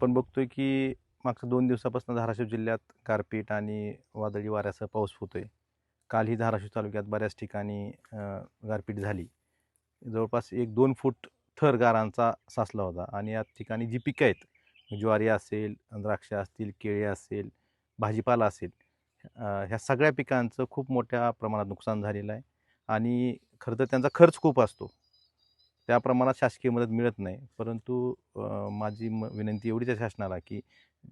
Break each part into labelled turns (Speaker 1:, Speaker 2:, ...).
Speaker 1: आपण बघतोय की मागच्या 2 दिवसापासून धाराशिव जिल्ह्यात गारपीट आणि वादळी वाऱ्यासह पाऊस होतोय. कालही धाराशिव तालुक्यात बऱ्याच ठिकाणी गारपीट झाली. जवळपास 1-2 फूट थर गारांचा साचला होता आणि या ठिकाणी जी पिकं आहेत, ज्वारी असेल, द्राक्ष असतील, केळी असेल, भाजीपाला असेल, ह्या सगळ्या पिकांचं खूप मोठ्या प्रमाणात नुकसान झालेलं आहे आणि खरं तर त्यांचा खर्च खूप असतो. त्या प्रमाणात शासकीय मदत मिळत नाही. परंतु माझी विनंती एवढीच आहे शासनाला, की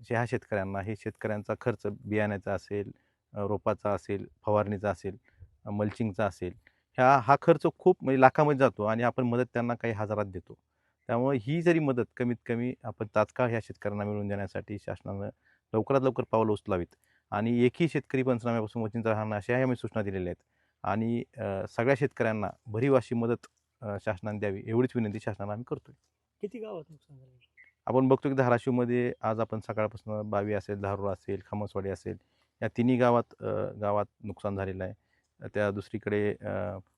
Speaker 1: ह्या शेतकऱ्यांना हे शेतकऱ्यांचा खर्च बियाण्याचा असेल, रोपाचा असेल, फवारणीचा असेल, मल्चिंगचा असेल, हा खर्च खूप म्हणजे लाखामध्ये जातो आणि आपण मदत त्यांना काही हजारात देतो. त्यामुळे ही जरी मदत कमीत कमी आपण तात्काळ ह्या शेतकऱ्यांना मिळवून देण्यासाठी शासनानं लवकरात लवकर पावलं उचलावीत आणि एकही शेतकरी पंचनाम्यापासून वंचित राहणार नाही अशाही आम्ही सूचना दिलेल्या आहेत आणि सगळ्या शेतकऱ्यांना भरीव अशी मदत शासनाने द्यावी एवढीच विनंती शासनाला आम्ही करतोय.
Speaker 2: किती गावात नुकसान झालं?
Speaker 1: आपण बघतो की धाराशिवमध्ये आज आपण सकाळपासून बावी असेल, धारूर असेल, खामसवाडी असेल, या तिन्ही गावात नुकसान झालेलं आहे. त्या दुसरीकडे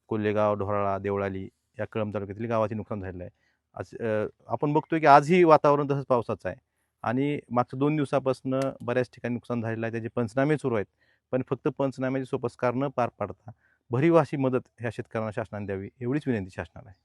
Speaker 1: कोल्हेगाव, ढोराळा, देवळाली या कळंब तालुक्यातील गावाचे नुकसान झालेलं आहे. आज आपण बघतोय की आजही वातावरण तसंच पावसाचं आहे आणि मागच्या 2 दिवसापासून बऱ्याच ठिकाणी नुकसान झालेलं आहे. त्याचे पंचनामे सुरू आहेत. पण फक्त पंचनाम्याची सोपस्कार न पार पाडता भरीव अशी मदत ह्या शेतकऱ्यांना शासनाने द्यावी एवढीच विनंती शासनाला आहे.